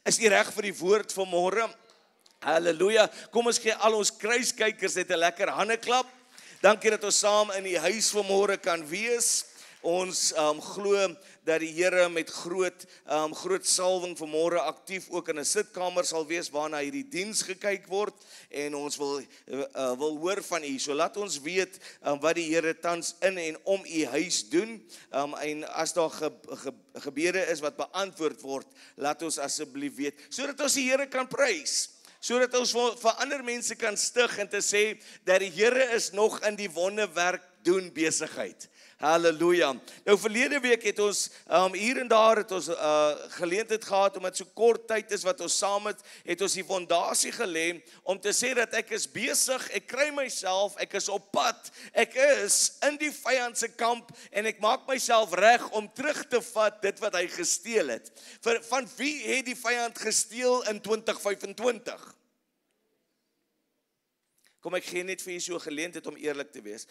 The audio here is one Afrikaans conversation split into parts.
Is jy reg vir die woord van môre? Halleluja. Kom ons gee al ons kruiskykers net 'n lekker handeklap. Dankie dat ons saam in die huis van môre kan wees. Ons glo dat die Here met groot salwing vanmôre aktief ook in 'n sitkamer sal wees waarna hierdie diens gekyk word en ons wil hoor van u. So laat ons weet wat die Here tans in en om u huis doen. En as daar gebede is wat beantwoord word, laat ons asseblief weet sodat ons die Here kan prys. Sodat ons vir ander mense kan stig en te sê dat die Here is nog in die wonderwerk doen besigheid. Halleluja. Nou verlede week het ons hier en daar het ons geleentheid gehad omdat so kort tyd is wat ons saam het ons die fondasie gelê om te sê dat ek is besig, ek kry myself, ek is op pad, ek is in die vyand se kamp en ek maak myself reg om terug te vat dit wat hy gesteel het. Van wie het die vyand gesteel in 2025? Kom ek gee net vir julle so 'n geleentheid om eerlik te wees.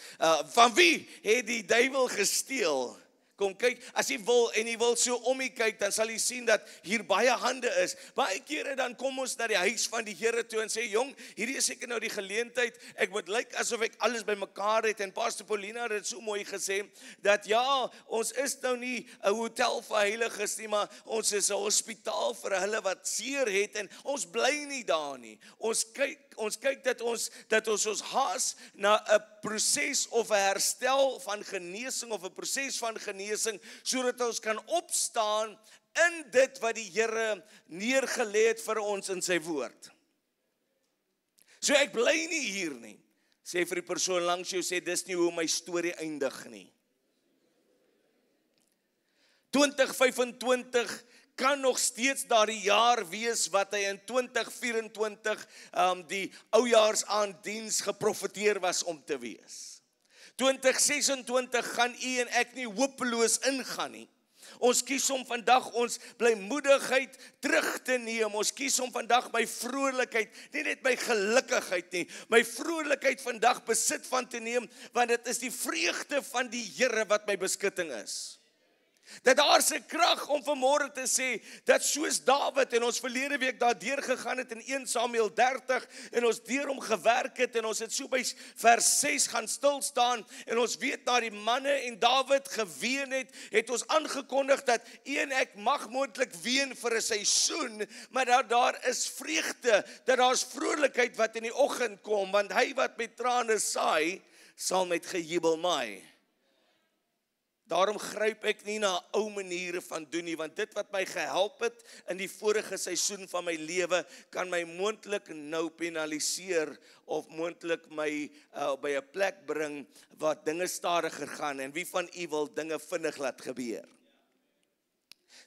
Van wie het die duiwel gesteel? Kom kyk, as jy wil en jy wil so om jy kyk, dan sal jy sien dat hier baie hande is. Baie kere dan kom ons na die huis van die Here toe en sê, jong, hierdie is seker nou die geleentheid. Ek moet lyk asof ek alles bymekaar het en Pastor Paulina het dit so mooi gesê dat ja, ons is nou nie 'n hotel vir heiliges nie, maar ons is 'n hospitaal vir hulle wat seer het en ons bly nie daar nie. Ons kyk dat ons haas na 'n proses of 'n herstel van genesing of 'n proses van genesing sodat ons kan opstaan in dit wat die Here neergelê het vir ons in sy woord. So ek bly nie hier nie. Sê vir die persoon langs jou, sê dis nie hoe my storie eindig nie. 2025 kan nog steeds daardie jaar wees wat hy in 2024 die oujaarsaanddiens geprofeteer was om te wees. 2026 gaan u en ek nie hopeloos ingaan nie. Ons kies om vandag ons blymoedigheid terug te neem. Ons kies om vandag my vrolikheid, nie net my gelukkigheid nie, my vrolikheid vandag besit van te neem, want dit is die vreugde van die Here wat my beskutting is. Dat daar se krag om vanmôre te sê, dat soos Dawid en ons verlede week daardeur gegaan het in 1 Samuel 30 en ons deur hom gewerk het en ons het so by vers 6 gaan stil staan en ons weet na die manne en Dawid geween het ons aangekondig dat u en ek mag moontlik ween vir 'n seisoen, maar dat daar is vreugde, dat daar's vrolikheid wat in die oggend kom, want hy wat met trane saai, sal met gejubel maai. Daarom gryp ek nie na ou maniere van doen nie, want dit wat my gehelp het in die vorige seisoen van my lewe, kan my moontlik nou penaliseer of moontlik my by 'n plek bring waar dinge stadiger gaan en wie van u wil dinge vinnig laat gebeur.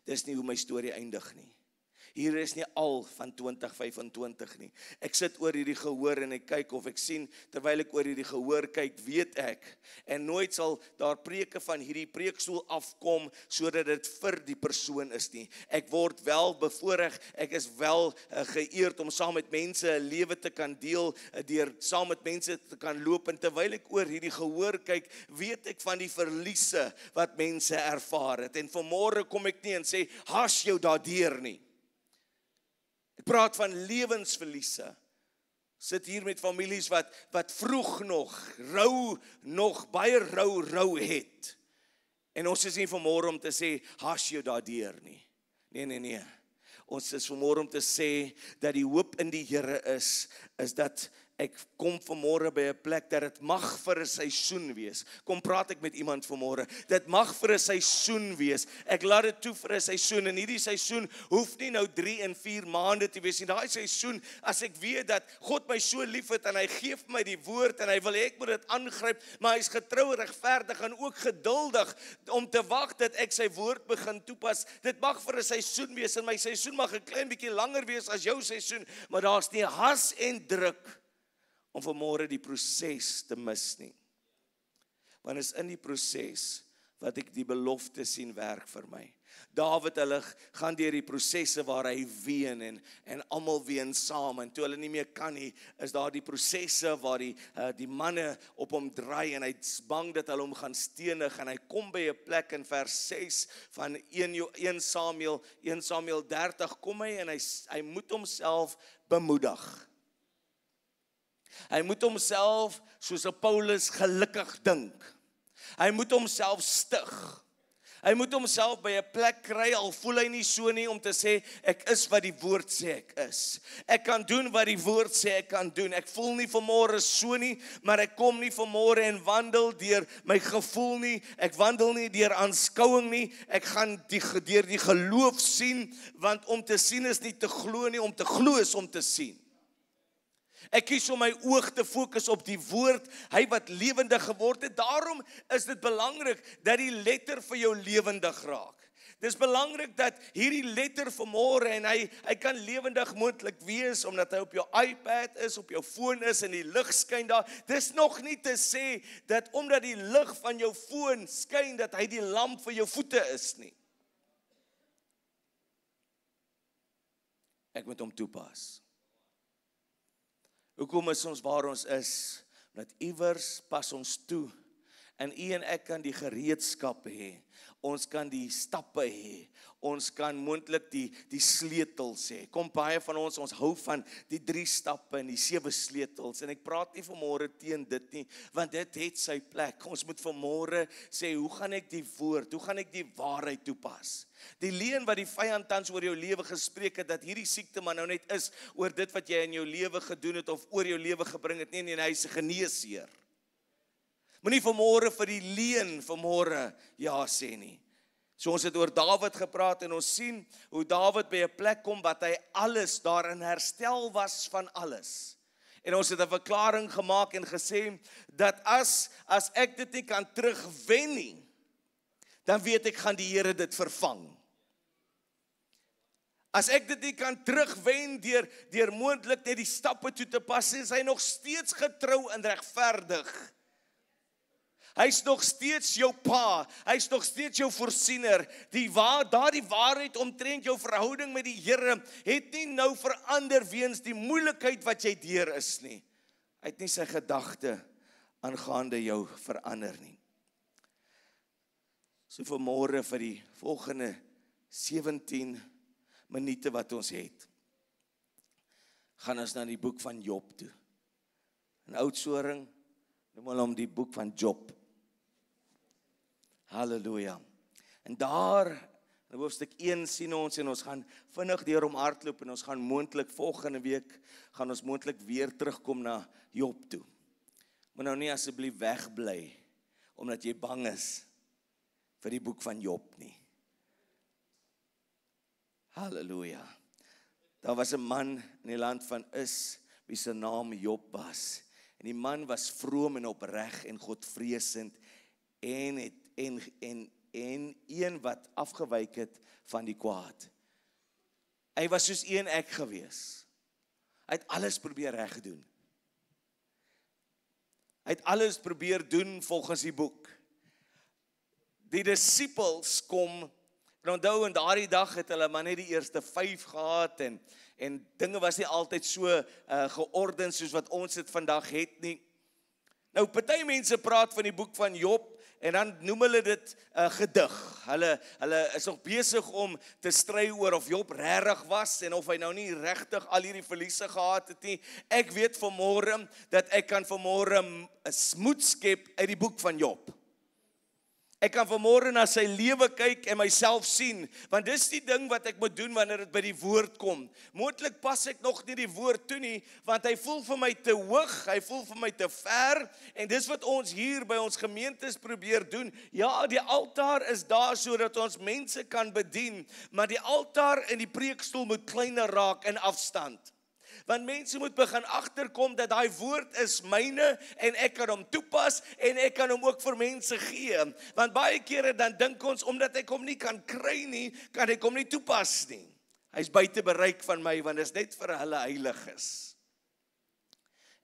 Dis nie hoe my storie eindig nie. Hier is nie al van 2025 nie. Ek sit oor hierdie gehoor en ek kyk of ek sien, terwyl ek oor hierdie gehoor kyk, weet ek, en nooit sal daar preke van hierdie preekstoel afkom, sodat dit vir die persoon is nie. Ek word wel bevoorreg, ek is wel geëerd om saam met mense 'n lewe te kan deel, deur saam met mense te kan loop, en terwyl ek oor hierdie gehoor kyk, weet ek van die verliese wat mense ervaar het, en vanmôre kom ek nie en sê, haas jou daardeur nie. Ek praat van lewensverliese. Sit hier met families wat vroeg nog baie rou het. En ons is nie vanmôre om te sê, haas jou daardeur nie. Nee. Ons is vanmôre om te sê, dat die hoop in die Here is dat ek kom vanmôre by 'n plek dat dit mag vir 'n seisoen wees. Kom praat ek met iemand vanmôre. Dit mag vir 'n seisoen wees. Ek laat dit toe vir 'n seisoen, en hierdie seisoen hoef nie nou 3 en 4 maande te wees nie. Daai seisoen, as ek weet dat God my so lief het en hy gee vir my die woord en hy wil hê ek moet dit aangryp, maar hy's getrou, regverdig en ook geduldig om te wag dat ek sy woord begin toepas. Dit mag vir 'n seisoen wees, en my seisoen mag 'n klein bietjie langer wees as jou seisoen, maar daar's nie has en druk om vanmôre die proses te mis nie. Want is in die proses wat ek die belofte sien werk vir my. Dawid, hulle gaan deur die prosesse waar hy ween en almal ween saam, en toe hulle nie meer kan nie, is daar die prosesse waar die manne op hom draai en hy's bang dat hulle hom gaan stenig, en hy kom by 'n plek in vers 6 van 1 Samuel 30, kom hy en hy moet homself bemoedig. Hy moet homself soos 'n Paulus gelukkig dink. Hy moet homself stig. Hy moet homself by 'n plek kry, al voel hy nie so nie, om te sê, ek is wat die woord sê ek is. Ek kan doen wat die woord sê ek kan doen. Ek voel nie vanmôre so nie, maar ek kom nie vanmôre en wandel deur my gevoel nie. Ek wandel nie deur aanskouing nie. Ek gaan deur die geloof sien, want om te sien is nie te glo nie, om te glo is om te sien. Ek kies om my oog te fokus op die woord, hy wat lewendig geword het. Daarom is dit belangrik dat die letter vir jou lewendig raak. Dis belangrik dat hierdie letter vanmôre, en hy kan lewendig moontlik wees, omdat hy op jou iPad is, op jou foon is, en die lig skyn daar. Dis nog nie te sê, dat omdat die lig van jou foon skyn, dat hy die lamp vir jou voete is nie. Ek moet hom toepas. Hoekom is ons waar ons is? Want iewers pas ons toe, en u en ek kan die gereedskap hê, ons kan die stappe hê, ons kan moontlik die sleutels hê. Kom, baie van ons hou van die 3 stappe en die 7 sleutels, en ek praat nie vanmôre teen dit nie, want dit het sy plek. Ons moet vanmôre sê, hoe gaan ek die woord, hoe gaan ek die waarheid toepas? Die leuen wat die vyand tans oor jou lewe gespreek het, dat hierdie siekte maar nou net is oor dit wat jy in jou lewe gedoen het of oor jou lewe gebring het, nee, hy is 'n geneesheer. Moenie vanmôre vir die leuen vanmôre ja sê nie. So ons het oor Dawid gepraat, en ons sien hoe Dawid by 'n plek kom wat hy alles daarin herstel was van alles. En ons het 'n verklaring gemaak en gesê dat as ek dit nie kan terugwen nie, dan weet ek gaan die Here dit vervang. As ek dit nie kan terugwen deur moontlik net die stappe toe te pas, is hy nog steeds getrou en regverdig. Hy's nog steeds jou pa, hy's nog steeds jou voorsiener. Daardie waarheid omtrent jou verhouding met die Here het nie nou verander weens die moeilikheid wat jy deur is nie. Hy het nie sy gedagte aangaande jou verander nie. So vanmôre vir die volgende 17 minute wat ons het, gaan ons na die boek van Job toe. In Oudtshoorn noem hulle hom die boek van Job. Halleluja. En daar, in hoofstuk 1 sien ons, en ons gaan vinnig deur hom hardloop, en ons gaan moontlik volgende week, gaan ons moontlik weer terugkom na Job toe. Maar nou nie asseblief wegbly, omdat jy bang is vir die boek van Job nie. Halleluja. Daar was 'n man in die land van Is, wie se naam Job was. En die man was vroom en opreg en godvreesend, en een wat afgewyk het van die kwaad. Hy was soos een ek gewees. Hy het alles probeer reg doen. Hy het alles probeer doen volgens die boek. Die disippels kom, en onthou, in daardie dag het hulle maar net die eerste 5 gehad, en dinge was nie altyd so georden soos wat ons dit vandag het nie. Nou, party mense praat van die boek van Job, en dan noem hulle dit 'n gedig. Hulle is nog besig om te stry oor of Job regtig was, en of hy nou nie regtig al hierdie verliese gehad het nie. Ek weet vanmôre dat ek kan vanmôre 'n moed skep uit die boek van Job. Ek kan vanmôre na sy lewe kyk en myself sien, want dis die ding wat ek moet doen wanneer dit by die woord kom. Moontlik pas ek nog nie die woord toe nie, want hy voel vir my te hoog, hy voel vir my te ver, en dis wat ons hier by ons gemeentes probeer doen. Ja, die altaar is daar sodat ons mense kan bedien, maar die altaar en die preekstoel moet kleiner raak in afstand. Want mense moet begin agterkom dat daai woord is myne, en ek kan hom toepas, en ek kan hom ook vir mense gee. Want baie kere dan dink ons, omdat ek hom nie kan kry nie, kan ek hom nie toepas nie. Hy's buite bereik van my, want dit is net vir hulle heiliges.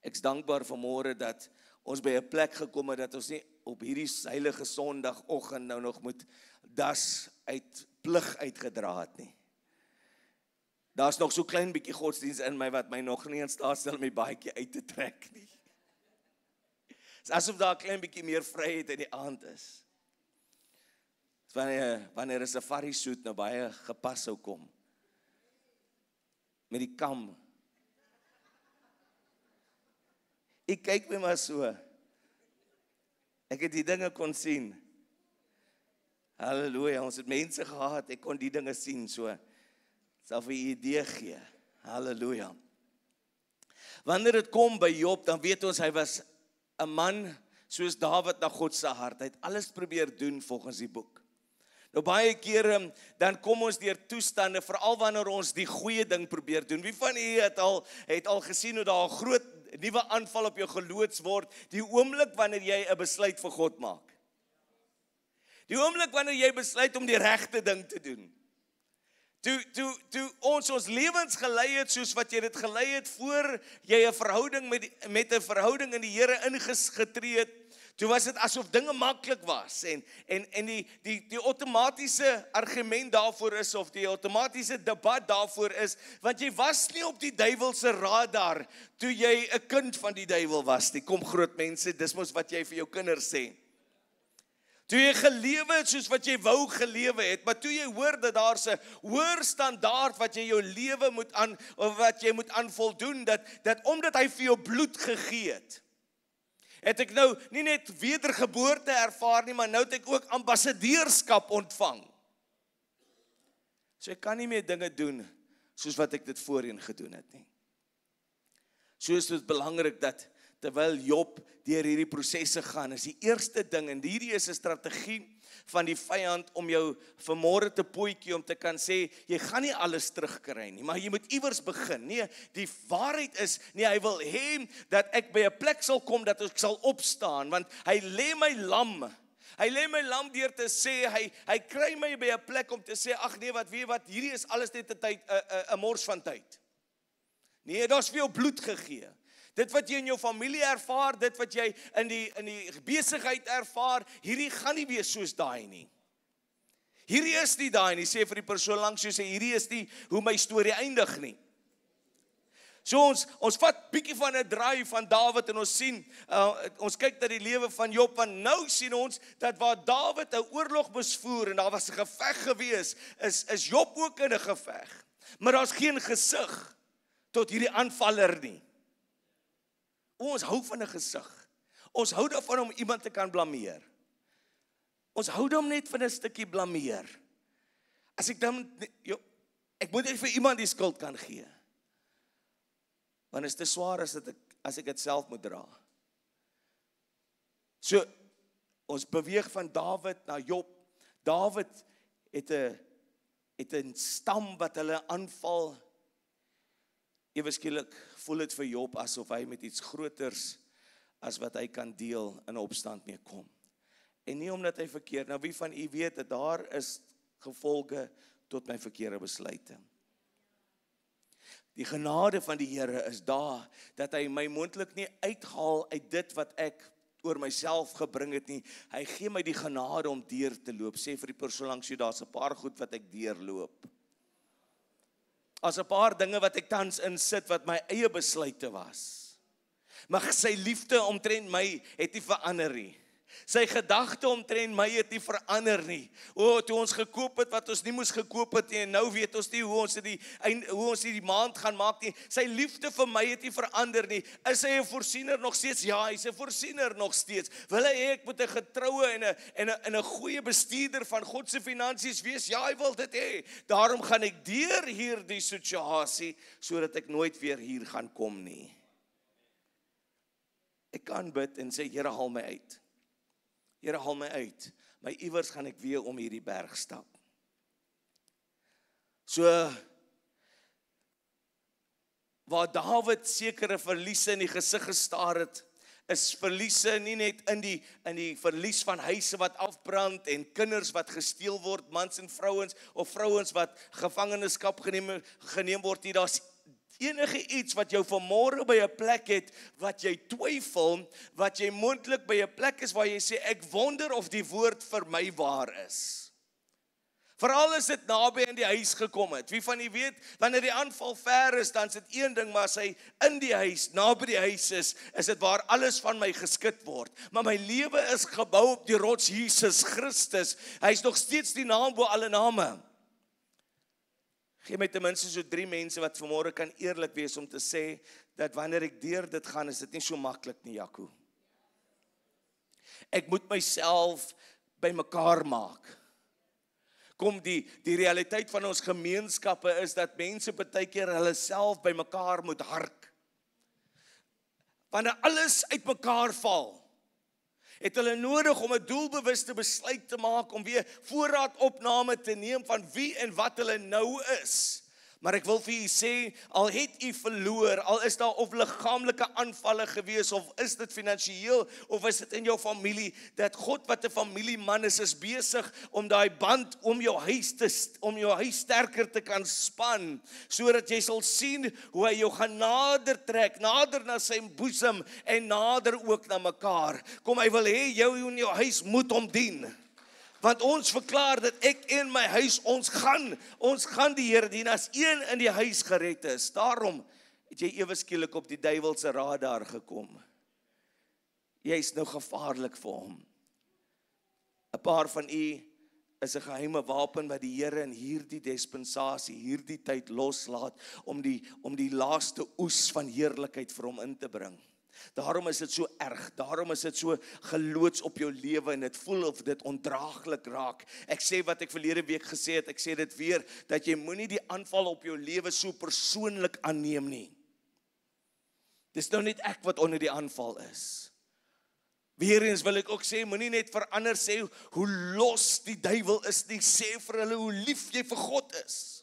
Ek's dankbaar vanmôre dat ons by 'n plek gekom het, dat ons nie op hierdie heilige Sondagoggend nou nog moet das uit plig uitgedra het nie. Daar's nog so klein bietjie godsdienst in my wat my nog nie in staat stel om my baadjie uit te trek nie. Dit is asof daar 'n klein bietjie meer vryheid in die aand is. Wanneer 'n safari suit nou baie gepas sou kom. Met die kam. Ek kyk my maar so. Ek het die dinge kon sien. Halleluja, ons het mense gehad, ek kon die dinge sien so. Sal vir 'n idee gee. Halleluja. Wanneer dit kom by Job, dan weet ons hy was 'n man soos Dawid na God se hart. Hy het alles probeer doen volgens die boek. Nou baie kere dan kom ons deur toestande, veral wanneer ons die goeie ding probeer doen. Wie van u het al gesien hoe daar 'n groot nuwe aanval op jou geloods word, die oomblik wanneer jy 'n besluit vir God maak. Die oomblik wanneer jy besluit om die regte ding te doen. Toe ons lewens gelei het soos wat jy dit gelei het voor jy 'n verhouding met 'n verhouding in die Here ingetree het, toe was dit asof dinge maklik was en die outomatiese argument daarvoor is of die outomatiese debat daarvoor is want jy was nie op die duiwel se radar toe jy 'n kind van die duiwel was nie. Kom groot mense, dis mos wat jy vir jou kinders sê. Toe jy gelewe het soos wat jy wou gelewe het, maar toe jy hoor dat daar's 'n hoër standaard wat jy jou lewe moet aan voldoen, dat omdat hy vir jou bloed gegee het ek nou nie net wedergeboorte ervaar nie, maar nou het ek ook ambassadeurskap ontvang. So ek kan nie meer dinge doen soos wat ek dit voorheen gedoen het nie. So is dit belangrik dat terwyl Job deur hierdie prosesse gaan, is die eerste ding, en hierdie is 'n strategie van die vyand om jou vanmôre te potjie om te kan sê, jy gaan nie alles terugkry nie, maar jy moet iewers begin. Nee, die waarheid is, nee, hy wil hê dat ek by 'n plek sal kom dat ek sal opstaan, want hy lê my lam. Hy lê my lam deur te sê, hy kry my by 'n plek om te sê, ag nee, wat hierdie is alles net 'n mors van tyd. Nee, daar's vir jou bloed gegee. Dit wat jy in jou familie ervaar, dit wat jy in die besigheid ervaar, hierdie gaan nie wees soos daai nie. Hierdie is nie daai nie, sê vir die persoon langs jou, sê hierdie is nie hoe my storie eindig nie. So ons vat bietjie van 'n draai van Dawid en ons sien, ons kyk na die lewe van Job, en nou sien ons dat waar Dawid 'n oorlog besvoer en daar was 'n geveg gewees, is Job ook in 'n geveg. Maar daar's geen gesig tot hierdie aanvaller nie. Ons hou van 'n gesig. Ons hou daarvan om iemand te kan blameer. Ons hou dan net van 'n stukkie blameer. As ek dan, ek moet net vir iemand die skuld kan gee. Want is te swaar as ek dit self moet dra. So, ons beweeg van Dawid na Job. Dawid het 'n stam wat hulle aanval. Ewe skielik voel dit vir Job asof hy met iets groters as wat hy kan deel in opstand mee kom. En nie omdat hy verkeerd, nou wie van u weet dat daar is gevolge tot my verkeerde besluite. Die genade van die Here is daar, dat hy my moontlik nie uithaal uit dit wat ek oor myself gebring het nie. Hy gee my die genade om deur te loop. Sê vir die persoon langs jou, daar's 'n paar goed wat ek deurloop. As 'n paar dinge wat ek tans insit wat my eie besluite was. Maar sy liefde omtrent my het nie verander nie. Sy gedagte omtrent my het nie verander nie. Toe ons gekoop het wat ons nie moes gekoop het nie, en nou weet ons nie hoe ons die maand gaan maak nie. Sy liefde vir my het nie verander nie. Is hy 'n voorsiener nog steeds? Ja, hy's 'n voorsiener nog steeds. Wil hy hê ek moet 'n getroue en 'n goeie bestuurder van God se finansies wees? Ja, hy wil dit hê. Daarom gaan ek deur hierdie situasie sodat ek nooit weer hier gaan kom nie. Ek kan bid en sê, Here, haal my uit. Here, haal my uit, maar iewers gaan ek weer om hierdie berg stap. So, waar Dawid sekere verliese in die gesig gestaar het, is verliese nie net in die verlies van huise wat afbrand en kinders wat gesteel word, mans en vrouens, of vrouens wat gevangenskap geneem word nie. Daar's enige iets wat jou vanmôre by 'n plek het, wat jy twyfel, wat jy moontlik by 'n plek is waar jy sê, ek wonder of die woord vir my waar is. Veral as dit naby in die huis gekom het. Wie van julle weet, wanneer die aanval ver is, dan is dit een ding, maar as hy in die huis, naby die huis is dit waar alles van my geskit word. Maar my lewe is gebou op die rots Jesus Christus. Hy is nog steeds die naam bo alle name. Gee my ten minste so 3 mense wat vanmôre kan eerlik wees om te sê, dat wanneer ek deur dit gaan, is dit nie so maklik nie, Jaco. Ek moet myself bymekaar maak. Kom, die realiteit van ons gemeenskappe is dat mense baie keer hulle self bymekaar moet hark. Wanneer alles uitmekaar val, het hulle nodig om 'n doelbewuste besluit te maak om weer voorraadopname te neem van wie en wat hulle nou is. Maar ek wil vir u sê, al het u verloor, al is daar of liggaamlike aanvalle gewees, of is dit finansiëel, of is dit in jou familie, dat God wat 'n familieman is besig om daai band om jou huis sterker te kan span, sodat jy sal sien hoe hy jou gaan nader trek, nader na sy boesem en nader ook na mekaar. Kom, hy wil hê jou en jou huis moet hom dien. Want ons verklaar dat ek en my huis, ons gaan die Here dien as een in die huis gered is. Daarom het jy ewe skielik op die duiwel se radar gekom. Jy is nou gevaarlik vir hom. 'n Paar van u is 'n geheime wapen wat die Here in hierdie dispensasie, hierdie tyd loslaat om die laaste oes van heerlikheid vir hom in te bring. Daarom is dit so erg, daarom is dit so geloods op jou lewe en dit voel of dit ondraaglik raak. Ek sê wat ek verlede week gesê het, ek sê dit weer, dat jy moenie die aanval op jou lewe so persoonlik aanneem nie. Dis nou net ek wat onder die aanval is. Weereens wil ek ook sê, moenie net vir ander sê hoe los die duiwel is nie, sê vir hulle hoe lief jy vir God is.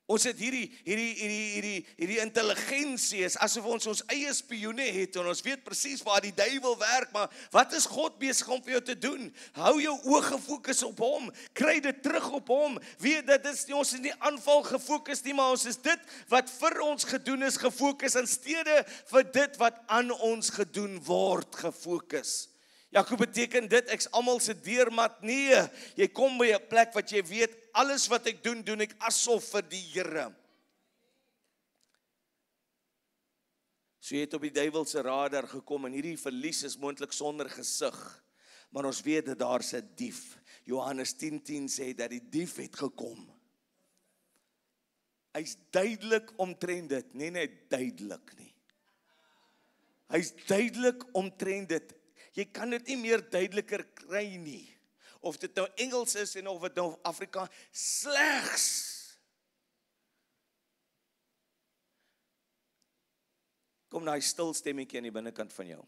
Ons het hierdie intelligensie is asof ons eie spioene het en ons weet presies waar die duiwel werk, maar wat is God besig om vir jou te doen? Hou jou oë gefokus op hom, kry dit terug op hom. Weet dat dit is nie, ons is nie aanval gefokus nie, maar ons is dit wat vir ons gedoen is gefokus in steede vir dit wat aan ons gedoen word gefokus. Jakob beteken dit, ek's almal se deurmat. Nee, jy kom by 'n plek wat jy weet, alles wat ek doen ek asof vir die Here. So jy het op die duiwel se radar gekom en hierdie verlies is moontlik sonder gesig. Maar ons weet dat daar's 'n dief. Johannes 10:10 sê dat die dief het gekom. Hy's duidelik omtrent dit, nie net duidelik nie. Hy's duidelik omtrent dit. Jy kan dit nie meer duideliker kry nie. Of dit nou Engels is en of dit nou Afrikaans, slegs. Kom daai stil stemmetjie aan die binnekant van jou.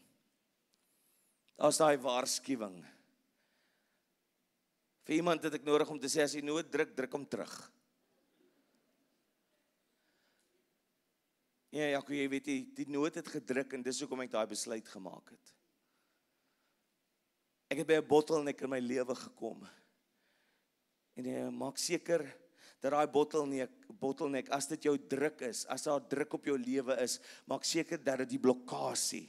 Daar's daai waarskuwing. Vir iemand het ek nodig om te sê, as jy nood druk hom terug. Ja, Jaco, jy weet die nood het gedruk en dis hoekom ek daai besluit gemaak het. Ek het by 'n bottleneck in my lewe gekom. En jy maak seker dat daai bottleneck, as dit jou druk is, as daar druk op jou lewe is, maak seker dat die blokkade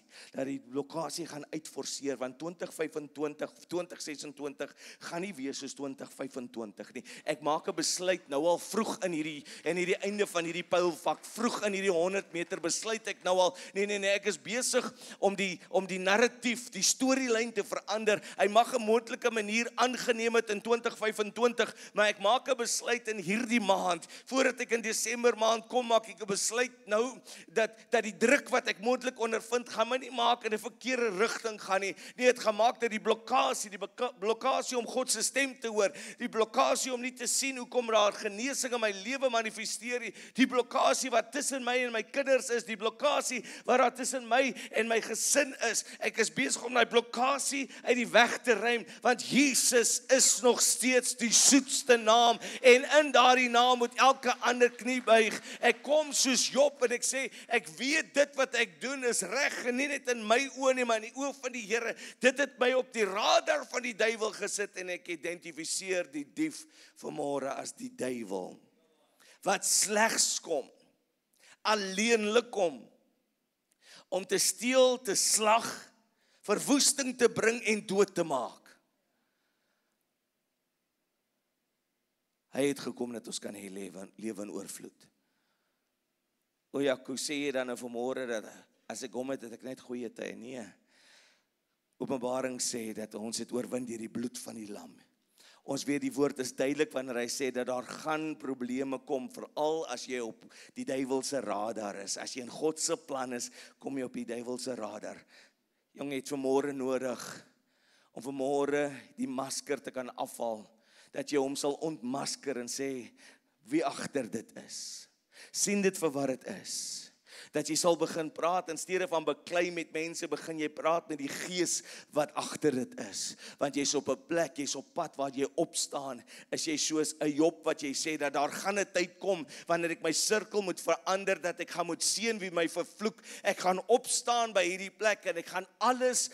gaan uitforceer, want 2026 gaan nie wees soos 2025 nie. Ek maak 'n besluit nou al vroeg in hierdie einde van hierdie pylvak, vroeg in hierdie 100 meter besluit ek nou al, nee, ek is besig om die narratief, die storielyn te verander. Hy mag 'n moontlike manier aangeneem het in 2025, maar ek maak 'n besluit in hierdie maand, voordat ek in Desember maand kom, maak ek 'n besluit nou, dat die druk wat ek moontlik ondervind, gaan my nie maak in 'n verkeerde rigting gaan nie. Nee, het gemaak dat die blokkade om God se stem te hoor, die blokkade om nie te sien hoekom daar genesing in my lewe manifesteer nie, die blokkade wat tussen my en my kinders is, die blokkade wat daar tussen my en my gesin is. Ek is besig om daai blokkade uit die weg te ruim, want Jesus is nog steeds die soetste naam, en in daardie naam moet elke ander knie buig. Ek kom soos Job en ek sê, ek weet dit wat ek doen is reg, en nie net in my oë nie, maar in die oë van die Here. Dit het my op die radar van die duiwel gesit en ek identifiseer die dief vanmôre as die duiwel. Wat slegs kom, alleenlik kom, om te steel, te slag, verwoesting te bring en dood te maak. Hy het gekom dat ons kan hê lewe in oorvloed. O ja, hoe sê jy dan nou vanmôre dat as ek hom het ek net goeie tye? Nee. Openbaring sê dat ons het oorwin deur die bloed van die lam. Ons weet die woord is duidelik wanneer hy sê dat daar gaan probleme kom, veral as jy op die duiwelse radar is. As jy in God se plan is, kom jy op die duiwelse radar. Jong, het vanmôre nodig om vanmôre die masker te kan afhaal, dat jy hom sal ontmasker en sê wie agter dit is. Sien dit vir wat dit is. Dat jy sal begin praat, in steede van beklei met mense, begin jy praat met die gees wat agter dit is. Want jy's op 'n plek, jy's op pad waar jy opstaan, is jy soos 'n Job wat jy sê, dat daar gaan 'n tyd kom, wanneer ek my sirkel moet verander, dat ek gaan moet seën wie my vervloek, ek gaan opstaan by hierdie plek, en ek gaan alles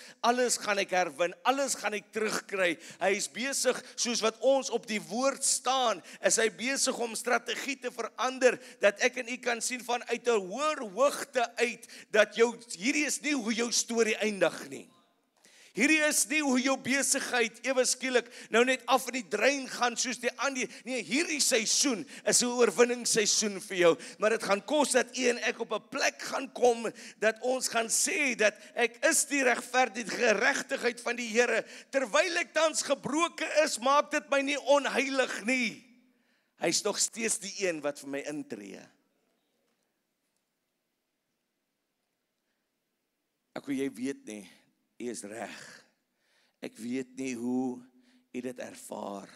gaan ek herwin, alles gaan ek terugkry. Hy is besig, soos wat ons op die woord staan, is hy besig om strategie te verander, dat ek en u kan sien van uit 'n hoër hoogte uit, dat hierdie is nie hoe jou storie eindig nie. Hierdie is nie hoe jou besigheid ewe skielik nou net af in die drein gaan soos die ander. Nee, hierdie seisoen is 'n oorwinningsseisoen vir jou, maar dit gaan kos dat u en ek op 'n plek gaan kom, dat ons gaan sê, dat ek is die geregtigheid van die Here. Terwyl ek tans gebroken is, maak dit my nie onheilig nie. Hy is nog steeds die een wat vir my intree. Ek jy weet nie, jy is reg. Ek weet nie hoe jy dit ervaar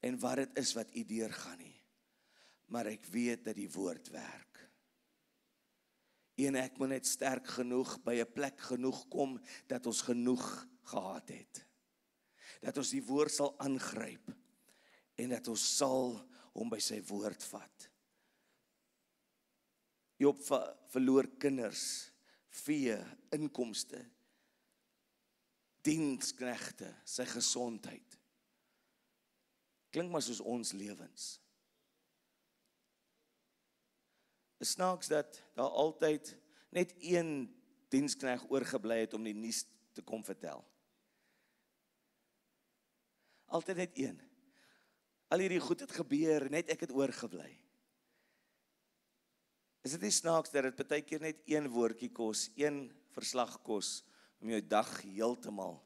en wat dit is wat jy deurgaan nie. Maar ek weet dat die woord werk. En ek moet net sterk genoeg by 'n plek genoeg kom dat ons genoeg gehad het. Dat ons die woord sal aangryp en dat ons sal hom by sy woord vat. Job verloor kinders, vee, inkomste, diensknegte, sy gesondheid. Klink maar soos ons lewens. Is snaaks dat daar altyd net een dienskneg oorgebly het om die nuus te kom vertel. Altyd net een. Al hierdie goed het gebeur, net ek het oorgebly. Is dit nie snaaks dat dit baie keer net een woordjie kos, een verslag kos, om jou dag heeltemal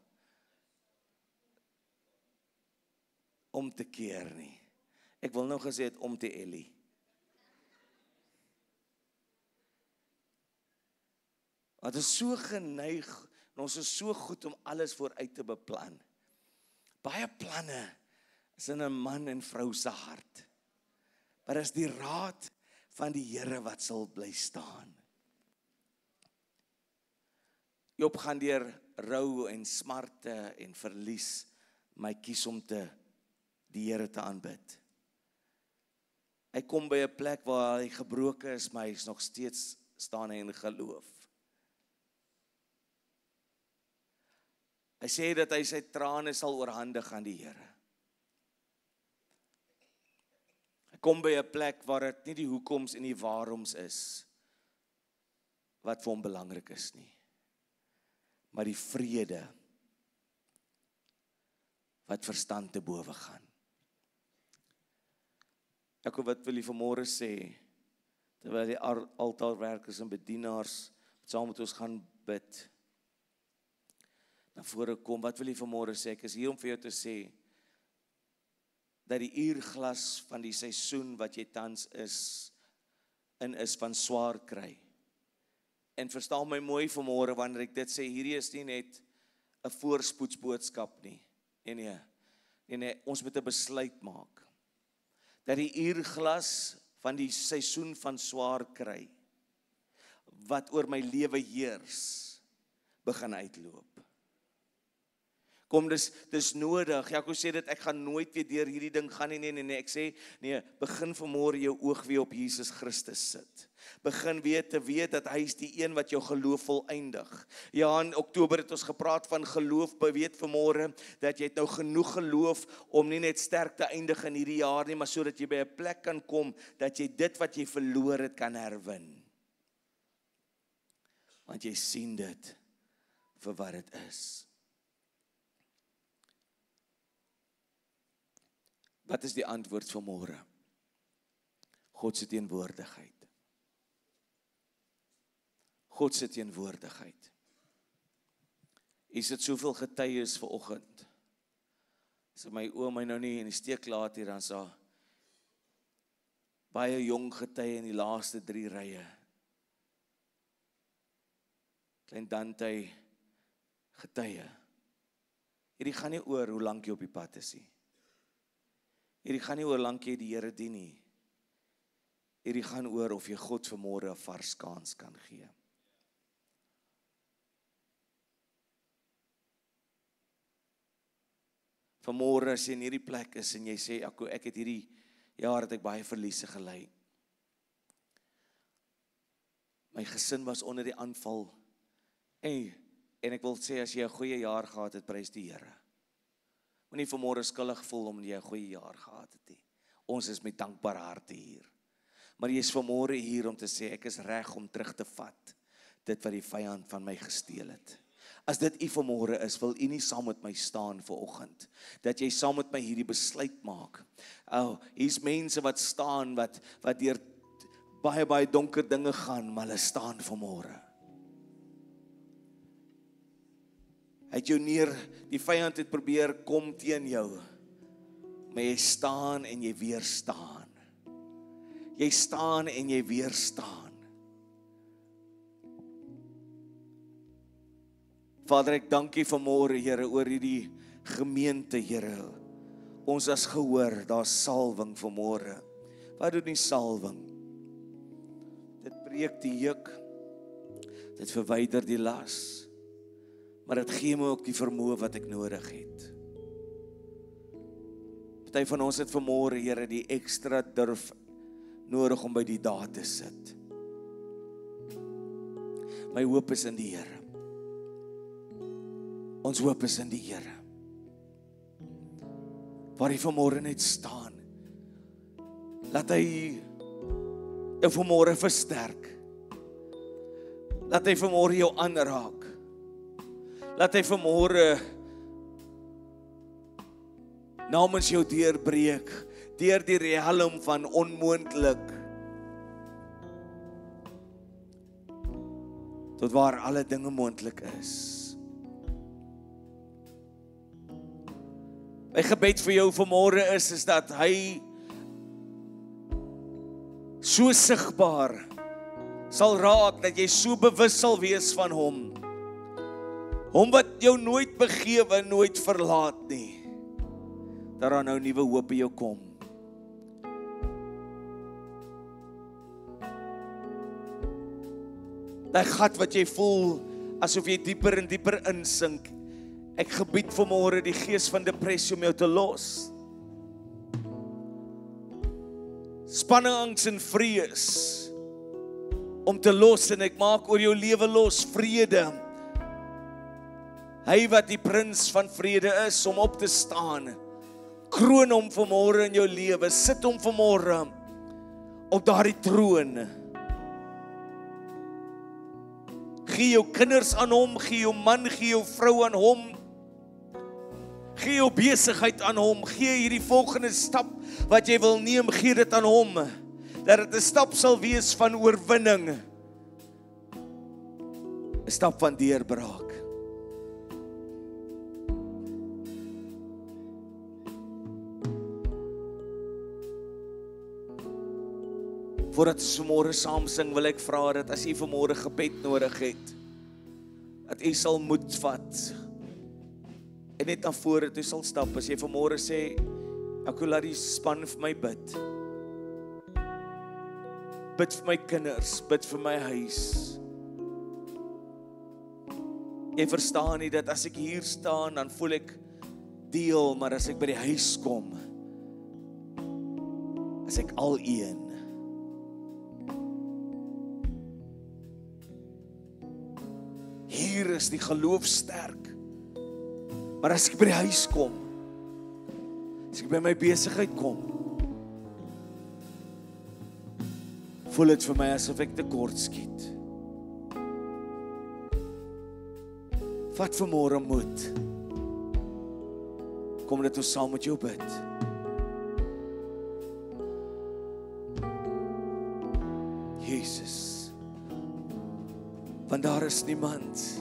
om te keer nie. Ek wil nou gesê het om te Ellie. Want ons is so geneig, en ons is so goed om alles vooruit te beplan. Baie planne is in 'n man en vrou se hart. Maar is die raad van die Here wat sal bly staan. Job gaan deur rou en smarte en verlies, maar hy kies om die Here te aanbid. Hy kom by 'n plek waar hy gebroken is, maar hy is nog steeds staan in geloof. Hy sê dat hy sy trane sal oorhandig aan die Here. Hy kom by 'n plek waar dit nie die hoekoms en die waaroms is wat vir hom belangrik is nie, maar die vrede wat verstand te bowe gaan. Ek wat wil jy vanmôre sê, terwyl die altaarwerkers en bedienaars saam met ons gaan bid, na vore kom, wat wil jy vanmôre sê? Ek is hier om vir jou te sê, dat die uurglas van die seisoen wat jy tans is van swaar kry. En verstaan my mooi vanmôre wanneer ek dit sê, hierdie is nie net 'n voorspoedsboodskap nie. Nee, ons moet 'n besluit maak. Dat die uurglas van die seisoen van swaar kry, wat oor my lewe heers, begin uitloop. Kom, dis nodig. Jaco sê dit, ek gaan nooit weer deur hierdie ding gaan nie. Nee, ek sê, nee, begin vanmôre jou oog weer op Jesus Christus sit. Begin weer te weet dat hy is die een wat jou geloof voleindig. Ja, in Oktober het ons gepraat van geloof, weet vanmôre, dat jy het nou genoeg geloof om nie net sterk te eindig in hierdie jaar nie, maar sodat jy by 'n plek kan kom, dat jy dit wat jy verloor het kan herwin. Want jy sien dit vir wat dit is. Wat is die antwoord vanmôre? God se teenwoordigheid. God se teenwoordigheid. Is dit soveel getuies vanoggend? As my oom my nou nie in die steek laat hier, dan is daar baie jong getuie in die laaste 3 rye. Klein Dante getuie. Hierdie gaan nie oor hoe lank jy op die pad is nie. Hierdie gaan nie oor hoe lank jy die Here dien nie. Hierdie gaan oor of jy God vanmôre 'n vars kans kan gee. Vanmôre as jy in hierdie plek is en jy sê, ek het hierdie jaar het ek baie verliese gely. My gesin was onder die aanval. En ek wil sê, as jy 'n goeie jaar gehad het, prys die Here. Moenie vanmôre skuldig voel omdat jy 'n goeie jaar gehad het nie. Ons is met dankbare harte hier. Maar jy is vanmôre hier om te sê, ek is reg om terug te vat dit wat die vyand van my gesteel het. As dit u vanmôre is, wil u nie saam met my staan vanoggend, dat jy saam met my hierdie besluit maak. Hier's mense wat staan, wat deur baie donker dinge gaan, maar hulle staan vanmôre. Het jou die vyand het probeer kom teen jou, maar jy staan en jy weerstaan. Jy staan en jy weerstaan. Vader, ek dank U vanmôre, Here, oor hierdie gemeente, Here. Ons as gehoor, daar's salwing vanmôre. Wat doen die salwing? Dit breek die juk, dit verwyder die las, maar dit gee my ook die vermoë wat ek nodig het. Party van ons het vanmôre, Here, die ekstra durf nodig om by die daad te sit. My hoop is in die Here. Ons hoop is in die Here. Waar hy vanmôre net staan, laat hy jou vanmôre versterk. Laat hy vanmôre jou aanraak. Laat hy vanmôre namens jou deurbreek, deur die riem van onmoontlik, tot waar alle dinge moontlik is. My gebed vir jou vanmôre is dat hy so sigbaar sal raak, dat jy so bewus sal wees van hom. Hom wat jou nooit begewe, nooit verlaat nie. Dat daar nou nuwe hoop in jou kom. Daai gat wat jy voel, asof jy dieper en dieper insink. Ek gebied vanmôre die gees van depressie om jou te los. Spanning, angs en vrees om te los, en ek maak oor jou lewe los vrede. Hy wat die prins van vrede is, om op te staan. Kroon hom vanmôre in jou lewe, sit hom vanmôre op daardie troon. Gee jou kinders aan hom, gee jou man, gee jou vrou aan hom. Gee jou besigheid aan hom, gee hierdie volgende stap wat jy wil neem, gee dit aan hom. Dat dit 'n stap sal wees van oorwinning. 'n Stap van deurbraak. Voordat ons vanmôre saam sing, wil ek vra dat as jy vanmôre gebed nodig het, dat jy sal moed vat en net na vore toe sal stap. As jy vanmôre sê, ek wil laat die span vir my bid. Bid vir my kinders, bid vir my huis. Jy verstaan nie dat as ek hier staan, dan voel ek deel, maar as ek by die huis kom, as ek al een. Hier is die geloof sterk. Maar as ek by die huis kom, as ek by my besigheid kom, voel dit vir my asof ek tekort skiet. Vat vanmôre moed. Kom dat ons saam met jou bid. Jesus. Want daar is niemand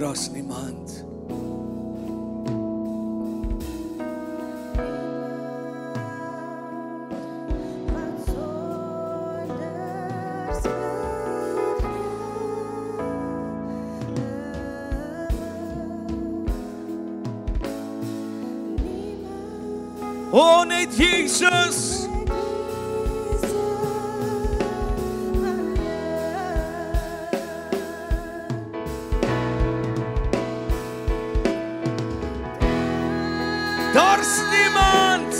daar's niemand. O net Jesus. Daar's niemand.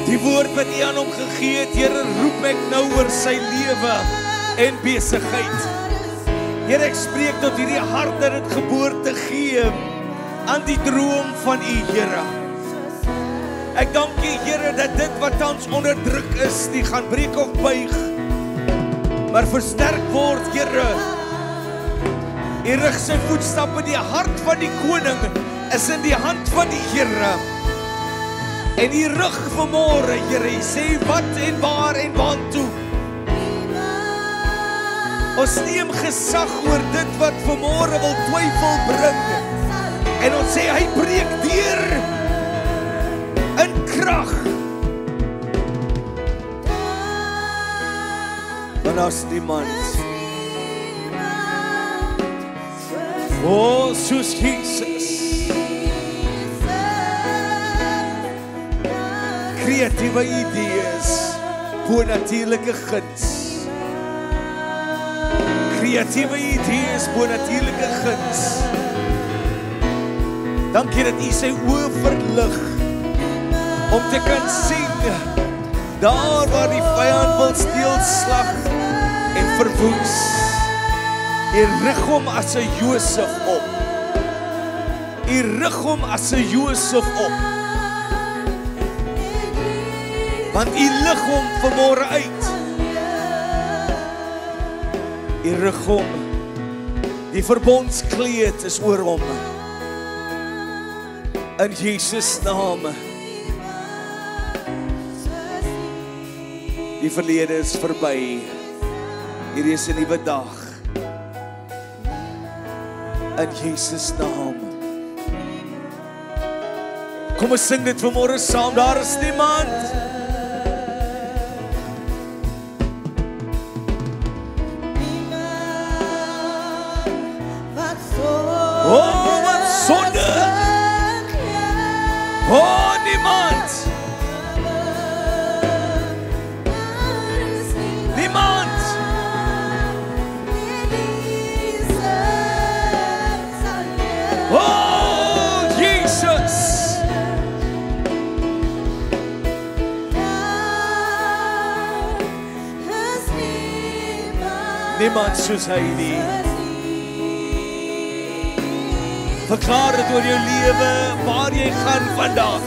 Die woord wat U aan hom gegee het, Here, roep ek nou oor sy lewe en besigheid. Here, ek spreek tot hierdie hart dat dit geboorte gee aan die droom van U, Here. Ek dank U, Here, dat dit wat tans onderdruk is, nie gaan breek of buig, maar versterk word, Here. U rig sy voetstappe, die hart van die koning is in die hand van die Here. En U rig vanmôre, Here, U sê wat en waar en waantoe. Ons neem gesag oor dit wat vanmôre wil twyfel bring. En ons sê hy breek deur in krag. Want daar's niemand. O, soos Jesus. Kreatiewe idees, bonatuurlike guns. Kreatiewe idees, bonatuurlike guns. Dankie dat U sy oë verlig om te kan sien daar waar die vyand wil steel, slag en verwoes. U rig hom as 'n Josef op. U rig hom as 'n Josef op. Want U lig hom vanmôre uit. U rig hom. Die verbondskleed is oor hom. In Jesus naam. Die verlede is verby. Hier is 'n nuwe dag. In Jesus naam. Kom ons sing dit vanmôre saam. Daar is niemand. Oh, wat sonde. Oh, niemand. Niemand. Oh, Jesus. Niemand soos hy nie. Verklaar dit oor jou lewe, waar jy gaan vandag.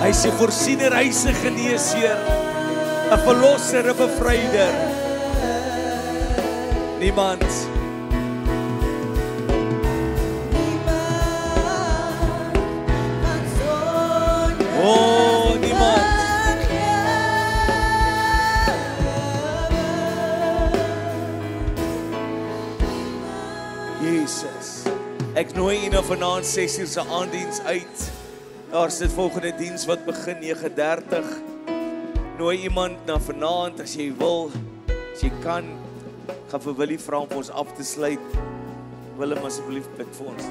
Hy is 'n voorsiener, hy is 'n geneesheer, 'n verlosser, 'n bevryder. Niemand. Oh, niemand. Jesus. Ek nooi U na vanaand 6uur se aanddiens uit. Daar sit volgende diens wat begin 9:30. Nooi iemand na vanaand as jy wil, as jy kan. Ek gaan vir Willie vra om ons af te sluit. Willem asseblief bid vir ons.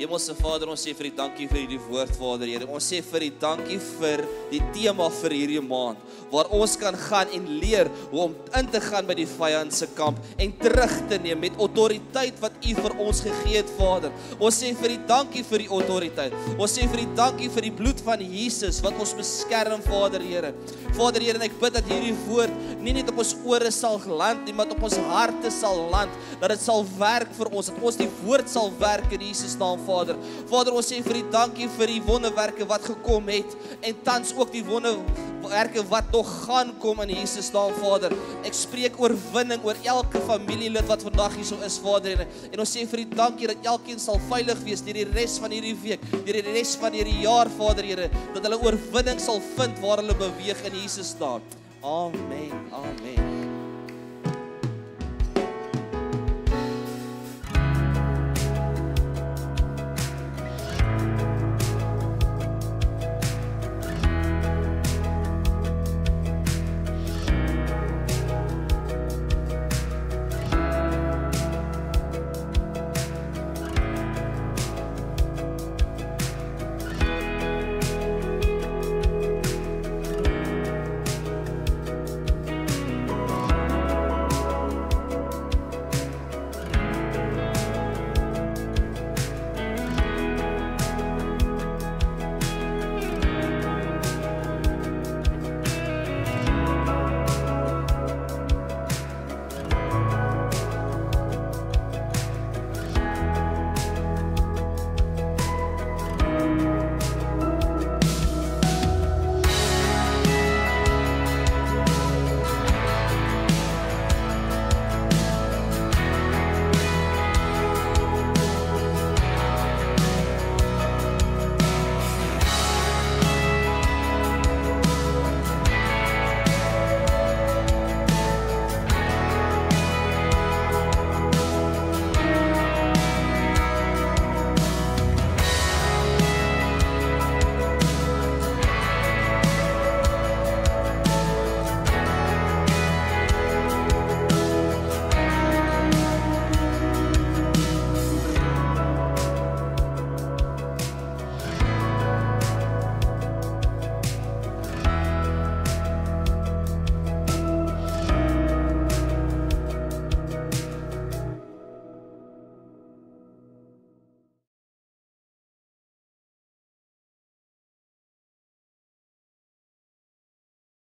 Hemelse Vader, ons sê vir die dankie vir hierdie woord, Vader, Here. Ons sê vir die dankie vir die tema vir hierdie maand, waar ons kan gaan en leer hoe om in te gaan by die vyand se kamp en terug te neem met autoriteit wat U vir ons gegee het, Vader. Ons sê vir die dankie vir die autoriteit. Ons sê vir die dankie vir die bloed van Jesus wat ons beskerm, Vader, Here. Vader, Here, en ek bid dat hierdie woord nie net op ons ore sal land nie, maar op ons harte sal land, dat dit sal werk vir ons, dat ons die woord sal werk in Jesus naam, Vader. Vader, ons sê vir die dankie vir die wonderwerke wat gekom het en tans ook die wonderwerke wat nog gaan kom in Jesus naam, Vader. Ek spreek oorwinning oor elke familielid wat vandag hier so is, Vader. En ons sê vir die dankie dat elkeen sal veilig wees deur die res van hierdie week, deur die res van hierdie jaar, Vader, Here, dat hulle oorwinning sal vind waar hulle beweeg in Jesus naam. Amen. Amen.